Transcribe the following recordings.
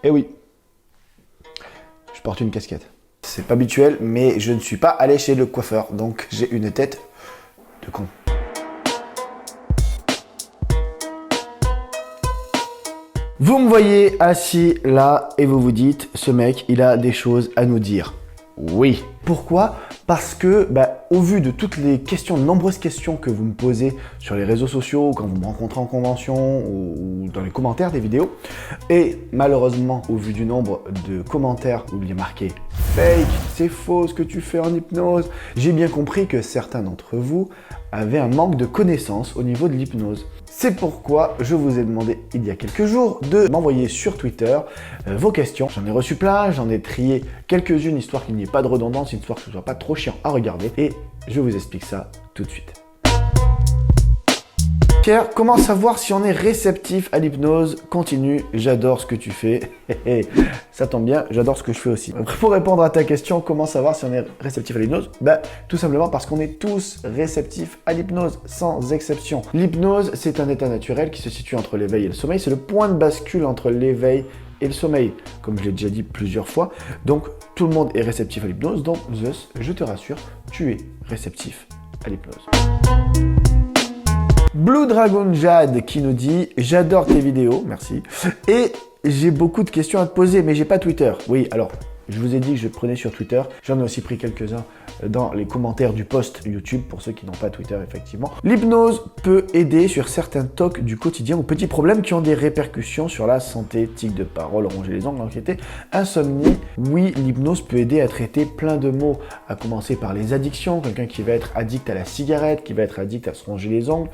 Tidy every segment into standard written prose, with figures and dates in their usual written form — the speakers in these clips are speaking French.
Eh oui, je porte une casquette. C'est pas habituel, mais je ne suis pas allé chez le coiffeur, donc j'ai une tête de con. Vous me voyez assis là et vous vous dites, ce mec, il a des choses à nous dire. Oui. Pourquoi? Parce que, au vu de toutes les questions, de nombreuses questions que vous me posez sur les réseaux sociaux, quand vous me rencontrez en convention ou dans les commentaires des vidéos, et malheureusement, au vu du nombre de commentaires où il y a marqué « Fake, c'est faux ce que tu fais en hypnose », j'ai bien compris que certains d'entre vous avaient un manque de connaissances au niveau de l'hypnose. C'est pourquoi je vous ai demandé il y a quelques jours de m'envoyer sur Twitter vos questions. J'en ai reçu plein, j'en ai trié quelques-unes histoire qu'il n'y ait pas de redondance, histoire que ce soit pas trop chiant à regarder. Et je vous explique ça tout de suite. Pierre, comment savoir si on est réceptif à l'hypnose? Continue, j'adore ce que tu fais. Ça tombe bien, j'adore ce que je fais aussi. Pour répondre à ta question, comment savoir si on est réceptif à l'hypnose? Tout simplement parce qu'on est tous réceptifs à l'hypnose, sans exception. L'hypnose, c'est un état naturel qui se situe entre l'éveil et le sommeil. C'est le point de bascule entre l'éveil et le sommeil, comme je l'ai déjà dit plusieurs fois. Donc, tout le monde est réceptif à l'hypnose. Donc, Zeus, je te rassure, tu es réceptif à l'hypnose. Blue Dragon Jade qui nous dit « J'adore tes vidéos, merci. Et j'ai beaucoup de questions à te poser, mais j'ai pas Twitter. » Oui, alors, je vous ai dit que je prenais sur Twitter. J'en ai aussi pris quelques-uns dans les commentaires du post YouTube, pour ceux qui n'ont pas Twitter, effectivement. L'hypnose peut aider sur certains tocs du quotidien ou petits problèmes qui ont des répercussions sur la santé, tics de parole, ronger les ongles, anxiété, insomnie. Oui, l'hypnose peut aider à traiter plein de maux, à commencer par les addictions, quelqu'un qui va être addict à la cigarette, qui va être addict à se ronger les ongles.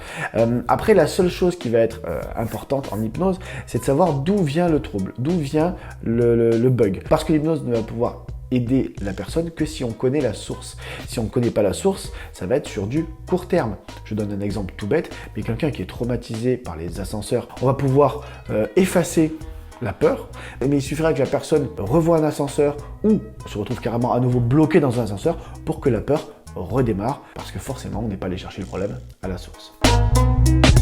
Après, la seule chose qui va être importante en hypnose, c'est de savoir d'où vient le trouble, d'où vient le bug. Parce que l'hypnose ne va pouvoir aider la personne que si on connaît la source. Si on ne connaît pas la source, ça va être sur du court terme. Je donne un exemple tout bête, mais quelqu'un qui est traumatisé par les ascenseurs, on va pouvoir effacer la peur, mais il suffira que la personne revoie un ascenseur ou se retrouve carrément à nouveau bloqué dans un ascenseur pour que la peur redémarre, parce que forcément on n'est pas allé chercher le problème à la source.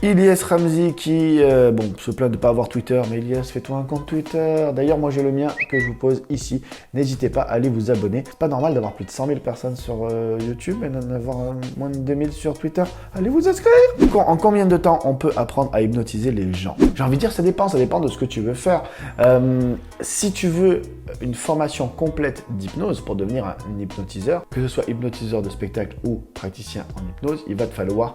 Ilyes Ramzi qui se plaint de ne pas avoir Twitter, mais Ilyes, fais-toi un compte Twitter. D'ailleurs, moi j'ai le mien que je vous pose ici. N'hésitez pas à aller vous abonner. C'est pas normal d'avoir plus de 100 000 personnes sur YouTube et d'en avoir moins de 2000 sur Twitter. Allez vous inscrire. En combien de temps on peut apprendre à hypnotiser les gens? J'ai envie de dire, ça dépend de ce que tu veux faire. Si tu veux une formation complète d'hypnose pour devenir un hypnotiseur, que ce soit hypnotiseur de spectacle ou praticien en hypnose, il va te falloir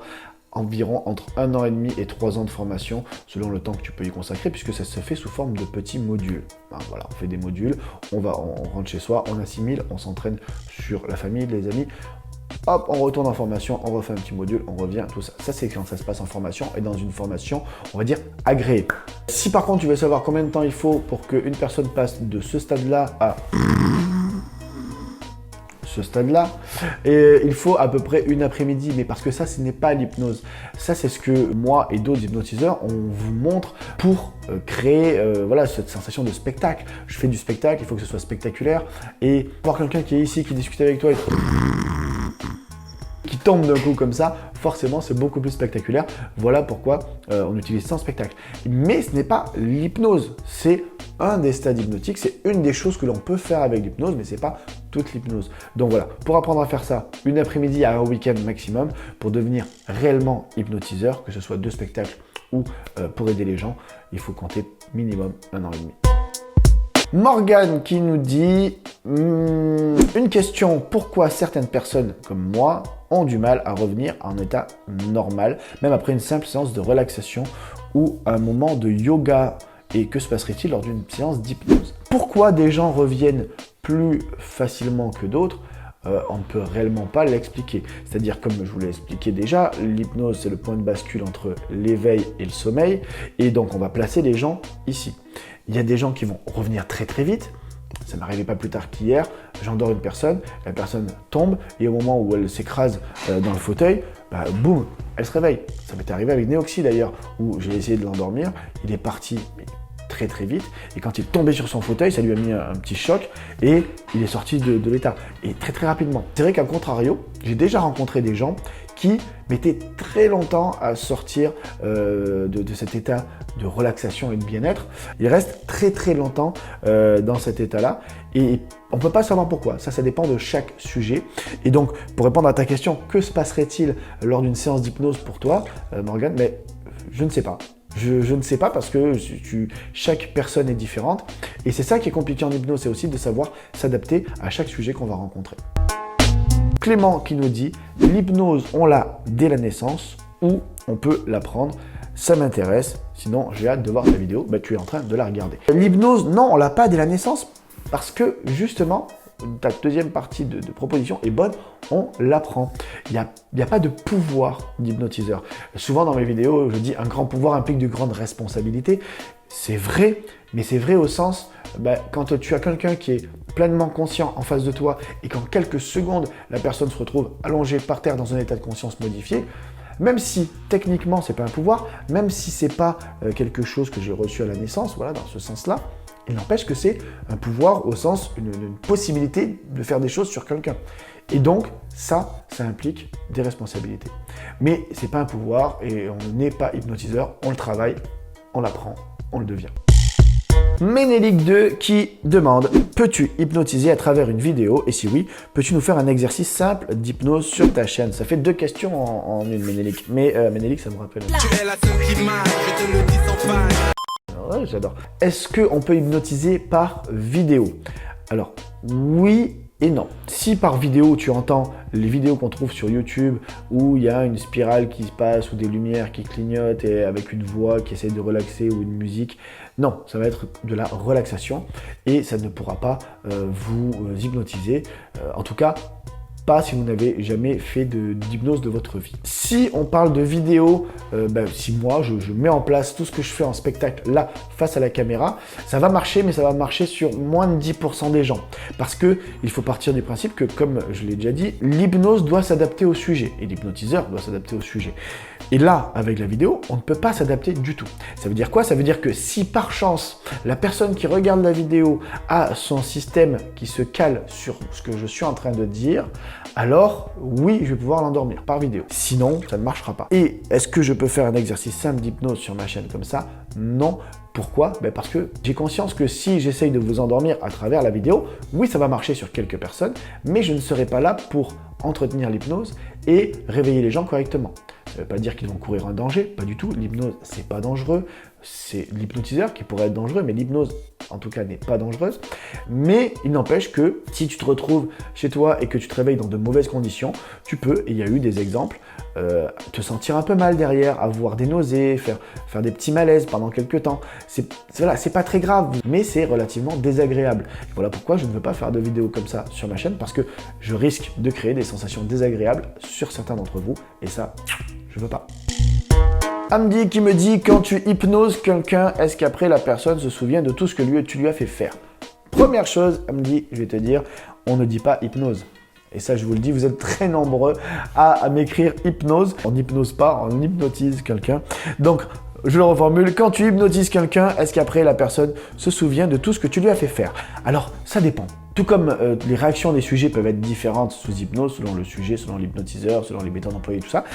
environ entre 1 an et demi et 3 ans de formation selon le temps que tu peux y consacrer, puisque ça se fait sous forme de petits modules. Voilà, on fait des modules, on rentre chez soi, on assimile, on s'entraîne sur la famille, les amis, hop, on retourne en formation, on refait un petit module, on revient, tout ça. Ça, c'est quand ça se passe en formation et dans une formation, on va dire, agréée. Si par contre, tu veux savoir combien de temps il faut pour qu'une personne passe de ce stade-là à ce stade-là, et il faut à peu près une après-midi, mais parce que ça, ce n'est pas l'hypnose. Ça, c'est ce que moi et d'autres hypnotiseurs, on vous montre pour créer cette sensation de spectacle. Je fais du spectacle, il faut que ce soit spectaculaire, et voir quelqu'un qui est ici, qui discute avec toi, qui tombe d'un coup comme ça, forcément c'est beaucoup plus spectaculaire. Voilà pourquoi on utilise ça en spectacle. Mais ce n'est pas l'hypnose, c'est un des stades hypnotiques, c'est une des choses que l'on peut faire avec l'hypnose, mais c'est pas toute l'hypnose. Donc voilà, pour apprendre à faire ça, une après-midi à un week-end maximum, pour devenir réellement hypnotiseur, que ce soit de spectacle ou pour aider les gens, il faut compter minimum 1 an et demi. Morgane qui nous dit une question: pourquoi certaines personnes comme moi ont du mal à revenir en état normal, même après une simple séance de relaxation ou un moment de yoga, et que se passerait-il lors d'une séance d'hypnose? Pourquoi des gens reviennent plus facilement que d'autres? On ne peut réellement pas l'expliquer. C'est-à-dire, comme je vous l'ai expliqué déjà, l'hypnose, c'est le point de bascule entre l'éveil et le sommeil, et donc on va placer les gens ici. Il y a des gens qui vont revenir très très vite. Ça m'arrivait pas plus tard qu'hier, j'endors une personne, la personne tombe, et au moment où elle s'écrase dans le fauteuil, boum, elle se réveille. Ça m'est arrivé avec Néoxy d'ailleurs, où j'ai essayé de l'endormir, il est parti très très vite, et quand il est tombé sur son fauteuil, ça lui a mis un petit choc, et il est sorti de l'état, et très très rapidement. C'est vrai qu'à contrario, j'ai déjà rencontré des gens qui mettait très longtemps à sortir de cet état de relaxation et de bien-être. Il reste très longtemps dans cet état-là et on ne peut pas savoir pourquoi. Ça dépend de chaque sujet. Et donc, pour répondre à ta question, que se passerait-il lors d'une séance d'hypnose pour toi, Morgane? Mais je ne sais pas. Je ne sais pas parce que chaque personne est différente. Et c'est ça qui est compliqué en hypnose, c'est aussi de savoir s'adapter à chaque sujet qu'on va rencontrer. Clément qui nous dit « L'hypnose, on l'a dès la naissance ou on peut l'apprendre ?» Ça m'intéresse, sinon j'ai hâte de voir ta vidéo. Bah, tu es en train de la regarder. L'hypnose, non, on l'a pas dès la naissance parce que justement, ta deuxième partie de proposition est bonne, on l'apprend. Il n'y a pas de pouvoir d'hypnotiseur. Souvent dans mes vidéos, je dis un grand pouvoir implique de grandes responsabilités. C'est vrai, mais c'est vrai au sens, quand tu as quelqu'un qui est pleinement conscient en face de toi et qu'en quelques secondes, la personne se retrouve allongée par terre dans un état de conscience modifié, même si techniquement c'est pas un pouvoir, même si c'est pas quelque chose que j'ai reçu à la naissance, voilà, dans ce sens-là, il n'empêche que c'est un pouvoir au sens une possibilité de faire des choses sur quelqu'un. Et donc ça implique des responsabilités. Mais c'est pas un pouvoir et on n'est pas hypnotiseur, on le travaille, on l'apprend, on le devient. Ménélique 2 qui demande « Peux-tu hypnotiser à travers une vidéo? Et si oui, peux-tu nous faire un exercice simple d'hypnose sur ta chaîne ?» Ça fait deux questions en une, Ménélique. Mais Ménélique, ça me rappelle. Tu es la seule qui m'aille, je te le dis sans faille. Ouais, j'adore. Est-ce qu'on peut hypnotiser par vidéo? Alors, oui et non. Si par vidéo, tu entends les vidéos qu'on trouve sur YouTube où il y a une spirale qui se passe ou des lumières qui clignotent et avec une voix qui essaie de relaxer ou une musique, non, ça va être de la relaxation et ça ne pourra pas vous hypnotiser. En tout cas, pas si vous n'avez jamais fait d'hypnose de votre vie. Si on parle de vidéo, si moi je mets en place tout ce que je fais en spectacle là face à la caméra, ça va marcher, mais ça va marcher sur moins de 10% des gens. Parce que il faut partir du principe que, comme je l'ai déjà dit, l'hypnose doit s'adapter au sujet et l'hypnotiseur doit s'adapter au sujet. Et là, avec la vidéo, on ne peut pas s'adapter du tout. Ça veut dire quoi? Ça veut dire que si par chance, la personne qui regarde la vidéo a son système qui se cale sur ce que je suis en train de dire, alors oui, je vais pouvoir l'endormir par vidéo. Sinon, ça ne marchera pas. Et est-ce que je peux faire un exercice simple d'hypnose sur ma chaîne comme ça? Non. Pourquoi? Parce que j'ai conscience que si j'essaye de vous endormir à travers la vidéo, oui, ça va marcher sur quelques personnes, mais je ne serai pas là pour entretenir l'hypnose et réveiller les gens correctement. Ça ne veut pas dire qu'ils vont courir un danger, pas du tout. L'hypnose, c'est pas dangereux. C'est l'hypnotiseur qui pourrait être dangereux, mais l'hypnose, en tout cas, n'est pas dangereuse. Mais il n'empêche que si tu te retrouves chez toi et que tu te réveilles dans de mauvaises conditions, tu peux, et il y a eu des exemples, te sentir un peu mal derrière, avoir des nausées, faire des petits malaises pendant quelques temps. C'est pas très grave, mais c'est relativement désagréable. Et voilà pourquoi je ne veux pas faire de vidéos comme ça sur ma chaîne, parce que je risque de créer des sensations désagréables sur certains d'entre vous, et ça, je veux pas. Amdi qui me dit, quand tu hypnoses quelqu'un, est-ce qu'après la personne se souvient de tout ce que tu lui as fait faire? Première chose, Amdi, je vais te dire, on ne dit pas hypnose. Et ça, je vous le dis, vous êtes très nombreux à m'écrire hypnose. On n'hypnose pas, on hypnotise quelqu'un. Donc, je le reformule, quand tu hypnotises quelqu'un, est-ce qu'après la personne se souvient de tout ce que tu lui as fait faire? Alors, ça dépend. Tout comme les réactions des sujets peuvent être différentes sous hypnose, selon le sujet, selon l'hypnotiseur, selon les méthodes employées, tout ça,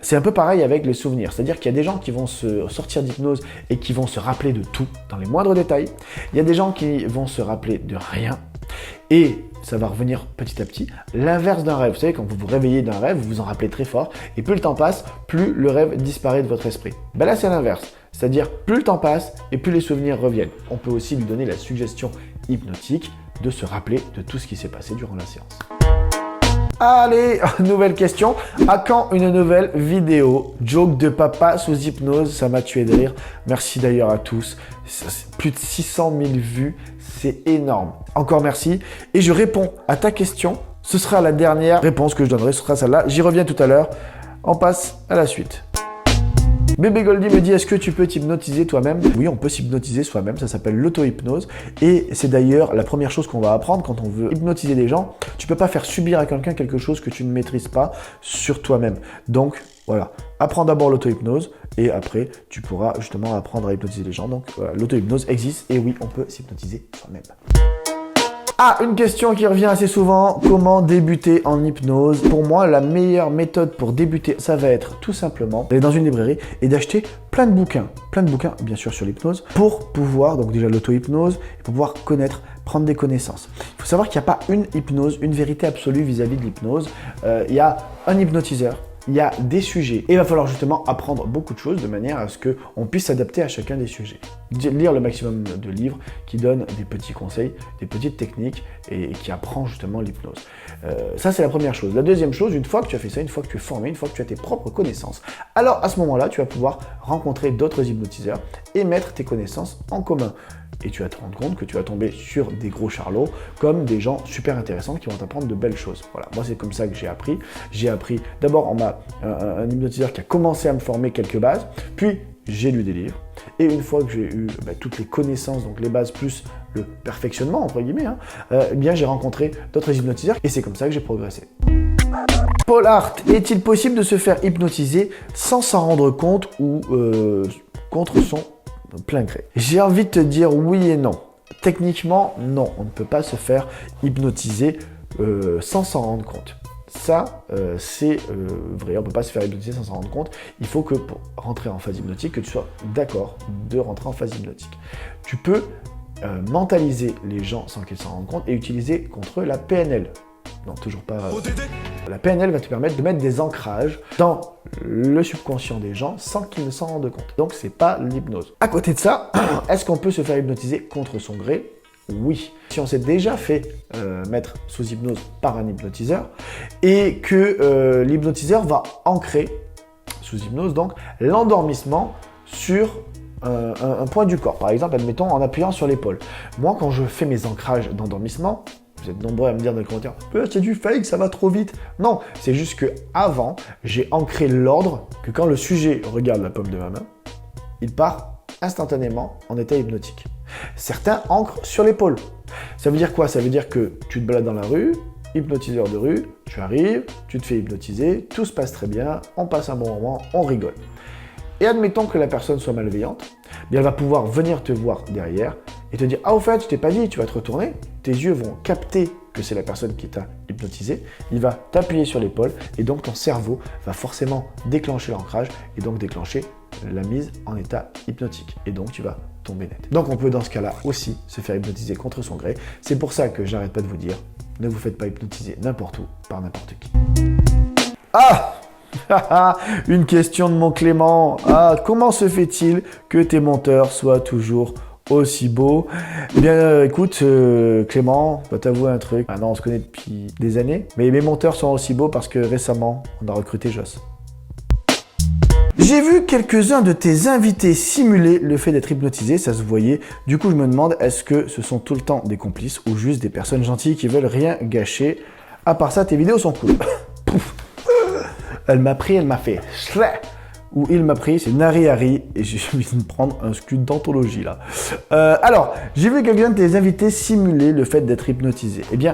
c'est un peu pareil avec les souvenirs. C'est-à-dire qu'il y a des gens qui vont se sortir d'hypnose et qui vont se rappeler de tout, dans les moindres détails. Il y a des gens qui vont se rappeler de rien. Et ça va revenir petit à petit. L'inverse d'un rêve, vous savez, quand vous vous réveillez d'un rêve, vous vous en rappelez très fort, et plus le temps passe, plus le rêve disparaît de votre esprit. Là, c'est l'inverse. C'est-à-dire, plus le temps passe, et plus les souvenirs reviennent. On peut aussi lui donner la suggestion hypnotique de se rappeler de tout ce qui s'est passé durant la séance. Allez, nouvelle question. À quand une nouvelle vidéo? Joke de papa sous hypnose, ça m'a tué de rire. Merci d'ailleurs à tous. Plus de 600 000 vues, c'est énorme. Encore merci. Et je réponds à ta question. Ce sera la dernière réponse que je donnerai, ce sera celle-là. J'y reviens tout à l'heure. On passe à la suite. Bébé Goldie me dit, est-ce que tu peux t'hypnotiser toi-même? Oui, on peut s'hypnotiser soi-même, ça s'appelle l'auto-hypnose. Et c'est d'ailleurs la première chose qu'on va apprendre quand on veut hypnotiser des gens. Tu ne peux pas faire subir à quelqu'un quelque chose que tu ne maîtrises pas sur toi-même. Donc voilà, apprends d'abord l'auto-hypnose et après tu pourras justement apprendre à hypnotiser les gens. Donc voilà, l'auto-hypnose existe et oui, on peut s'hypnotiser soi-même. Ah, une question qui revient assez souvent, comment débuter en hypnose? Pour moi, la meilleure méthode pour débuter, ça va être tout simplement d'aller dans une librairie et d'acheter plein de bouquins bien sûr sur l'hypnose, pour pouvoir, donc déjà l'auto-hypnose, pour pouvoir connaître, prendre des connaissances. Il faut savoir qu'il n'y a pas une hypnose, une vérité absolue vis-à-vis de l'hypnose. Il y a un hypnotiseur, il y a des sujets. Et il va falloir justement apprendre beaucoup de choses de manière à ce qu'on puisse s'adapter à chacun des sujets. Lire le maximum de livres qui donnent des petits conseils, des petites techniques et qui apprend justement l'hypnose. Ça, c'est la première chose. La deuxième chose, une fois que tu as fait ça, une fois que tu es formé, une fois que tu as tes propres connaissances, alors à ce moment-là, tu vas pouvoir rencontrer d'autres hypnotiseurs et mettre tes connaissances en commun. Et tu vas te rendre compte que tu vas tomber sur des gros charlots comme des gens super intéressants qui vont t'apprendre de belles choses. Voilà, moi c'est comme ça que j'ai appris. J'ai appris, d'abord on m'a un hypnotiseur qui a commencé à me former quelques bases, puis j'ai lu des livres. Et une fois que j'ai eu toutes les connaissances, donc les bases plus le perfectionnement entre guillemets, eh bien j'ai rencontré d'autres hypnotiseurs et c'est comme ça que j'ai progressé. Paul Hart, est-il possible de se faire hypnotiser sans s'en rendre compte ou contre son plein gré? J'ai envie de te dire oui et non. Techniquement, non, on ne peut pas se faire hypnotiser sans s'en rendre compte. Ça, c'est vrai, on ne peut pas se faire hypnotiser sans s'en rendre compte. Il faut que pour rentrer en phase hypnotique, que tu sois d'accord de rentrer en phase hypnotique. Tu peux mentaliser les gens sans qu'ils s'en rendent compte et utiliser contre eux la PNL. Non, toujours pas. La PNL va te permettre de mettre des ancrages dans le subconscient des gens sans qu'ils ne s'en rendent compte. Donc, c'est pas l'hypnose. À côté de ça, est-ce qu'on peut se faire hypnotiser contre son gré? Oui. Si on s'est déjà fait mettre sous hypnose par un hypnotiseur et que l'hypnotiseur va ancrer, sous hypnose donc, l'endormissement sur un point du corps. Par exemple, admettons en appuyant sur l'épaule. Moi, quand je fais mes ancrages d'endormissement, vous êtes nombreux à me dire dans les commentaires « c'est du fake, ça va trop vite ». Non, c'est juste que avant, j'ai ancré l'ordre que quand le sujet regarde la paume de ma main, il part instantanément en état hypnotique. Certains ancrent sur l'épaule. Ça veut dire quoi? Ça veut dire que tu te balades dans la rue, hypnotiseur de rue, tu arrives, tu te fais hypnotiser, tout se passe très bien, on passe un bon moment, on rigole. Et admettons que la personne soit malveillante, bien elle va pouvoir venir te voir derrière et te dire « Ah au fait, je t'ai pas dit, tu vas te retourner ». Tes yeux vont capter que c'est la personne qui t'a hypnotisé, il va t'appuyer sur l'épaule et donc ton cerveau va forcément déclencher l'ancrage et donc déclencher la mise en état hypnotique. Et donc tu vas tomber net. Donc on peut dans ce cas-là aussi se faire hypnotiser contre son gré. C'est pour ça que j'arrête pas de vous dire, ne vous faites pas hypnotiser n'importe où par n'importe qui. Ah, une question de mon Clément. Ah, comment se fait-il que tes monteurs soient toujours aussi beaux? Eh bien, écoute, Clément, je dois t'avouer un truc. Maintenant, on se connaît depuis des années, mais mes monteurs sont aussi beaux parce que récemment, on a recruté Joss. J'ai vu quelques-uns de tes invités simuler le fait d'être hypnotisé, ça se voyait. Du coup, je me demande, est-ce que ce sont tout le temps des complices ou juste des personnes gentilles qui veulent rien gâcher? À part ça, tes vidéos sont cool. Elle m'a pris, elle m'a fait ou il m'a pris, c'est Nari Hari et j'ai envie de prendre un scud d'anthologie là. Alors, j'ai vu quelqu'un de tes invités simuler le fait d'être hypnotisé. Eh bien,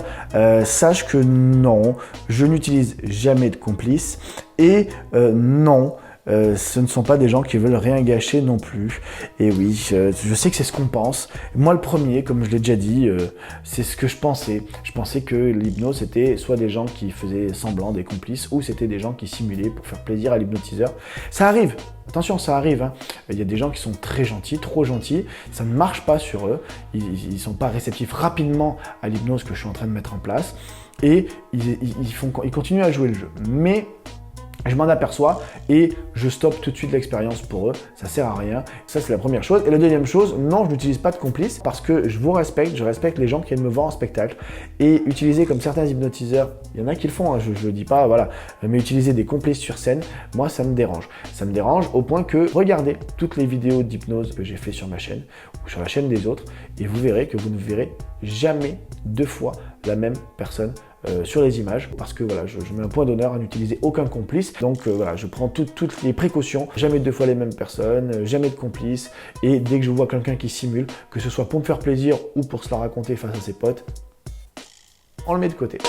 sache que non, je n'utilise jamais de complice et non. Ce ne sont pas des gens qui veulent rien gâcher non plus. Et oui, je sais que c'est ce qu'on pense. Moi, le premier, comme je l'ai déjà dit, c'est ce que je pensais. Je pensais que l'hypnose, c'était soit des gens qui faisaient semblant, des complices, ou c'était des gens qui simulaient pour faire plaisir à l'hypnotiseur. Ça arrive. Attention, ça arrive. Hein. Il y a des gens qui sont très gentils, trop gentils. Ça ne marche pas sur eux. Ils ne sont pas réceptifs rapidement à l'hypnose que je suis en train de mettre en place. Et ils continuent à jouer le jeu. Mais je m'en aperçois et je stoppe tout de suite l'expérience pour eux, ça sert à rien. Ça, c'est la première chose. Et la deuxième chose, non, je n'utilise pas de complice parce que je vous respecte, je respecte les gens qui viennent me voir en spectacle. Et utiliser comme certains hypnotiseurs, il y en a qui le font, hein, je ne le dis pas, voilà, mais utiliser des complices sur scène, moi, ça me dérange. Ça me dérange au point que regardez toutes les vidéos d'hypnose que j'ai fait sur ma chaîne ou sur la chaîne des autres et vous verrez que vous ne verrez jamais deux fois la même personne sur les images parce que voilà, je mets un point d'honneur à n'utiliser aucun complice. Donc voilà, je prends toutes les précautions, jamais deux fois les mêmes personnes, jamais de complice. Et dès que je vois quelqu'un qui simule, que ce soit pour me faire plaisir ou pour se la raconter face à ses potes, on le met de côté.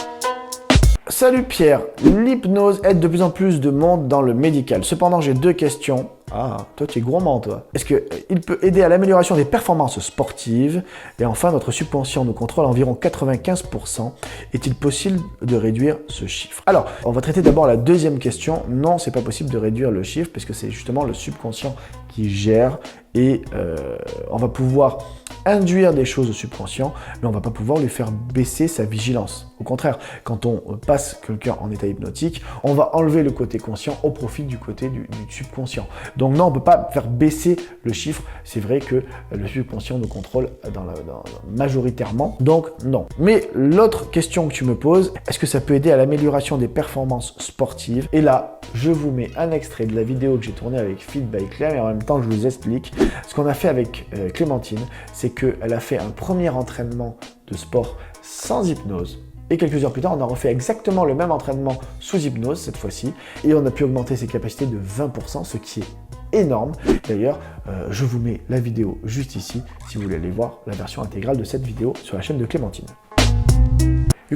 Salut Pierre, l'hypnose aide de plus en plus de monde dans le médical. Cependant, j'ai deux questions. Ah, toi tu es gourmand toi. Est-ce qu'il peut aider à l'amélioration des performances sportives? Et enfin, notre subconscient nous contrôle environ 95%. Est-il possible de réduire ce chiffre? Alors, on va traiter d'abord la deuxième question. Non, c'est pas possible de réduire le chiffre parce que c'est justement le subconscient qui gère et on va pouvoir induire des choses au subconscient, mais on va pas pouvoir lui faire baisser sa vigilance. Au contraire, quand on passe quelqu'un en état hypnotique, on va enlever le côté conscient au profit du côté du subconscient. Donc non, on ne peut pas faire baisser le chiffre. C'est vrai que le subconscient nous contrôle majoritairement, donc non. Mais l'autre question que tu me poses, est-ce que ça peut aider à l'amélioration des performances sportives? Et là, je vous mets un extrait de la vidéo que j'ai tournée avec Fit by Claire et en même temps, je vous explique. Ce qu'on a fait avec Clémentine, c'est qu'elle a fait un premier entraînement de sport sans hypnose. Et quelques heures plus tard, on a refait exactement le même entraînement sous hypnose cette fois-ci. Et on a pu augmenter ses capacités de 20%, ce qui est énorme. D'ailleurs, je vous mets la vidéo juste ici, si vous voulez aller voir la version intégrale de cette vidéo sur la chaîne de Clémentine.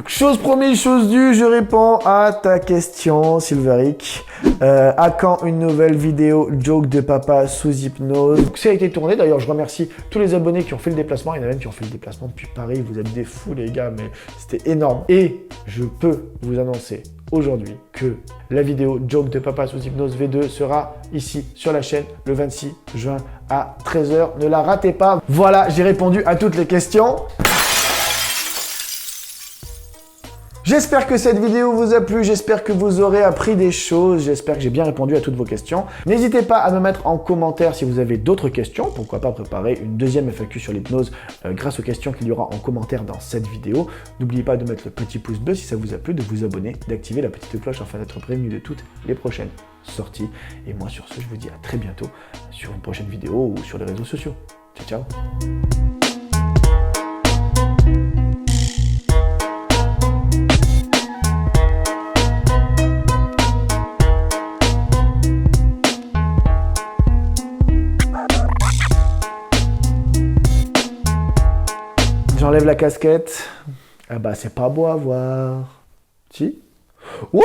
Chose promise, chose due, je réponds à ta question, Silveric. À quand une nouvelle vidéo joke de papa sous hypnose? Ça a été tourné, d'ailleurs je remercie tous les abonnés qui ont fait le déplacement. Il y en a même qui ont fait le déplacement depuis Paris, vous êtes des fous les gars, mais c'était énorme. Et je peux vous annoncer aujourd'hui que la vidéo joke de papa sous hypnose V2 sera ici sur la chaîne le 26 juin à 13 h. Ne la ratez pas. Voilà, j'ai répondu à toutes les questions. J'espère que cette vidéo vous a plu, j'espère que vous aurez appris des choses, j'espère que j'ai bien répondu à toutes vos questions. N'hésitez pas à me mettre en commentaire si vous avez d'autres questions, pourquoi pas préparer une deuxième FAQ sur l'hypnose grâce aux questions qu'il y aura en commentaire dans cette vidéo. N'oubliez pas de mettre le petit pouce bleu si ça vous a plu, de vous abonner, d'activer la petite cloche afin d'être prévenu de toutes les prochaines sorties. Et moi sur ce, je vous dis à très bientôt sur une prochaine vidéo ou sur les réseaux sociaux. Ciao, ciao. J'enlève la casquette. Ah bah c'est pas beau à voir. Si? Ouais,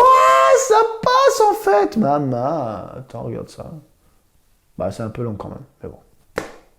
ça passe en fait, maman. Attends, regarde ça. Bah c'est un peu long quand même, mais bon.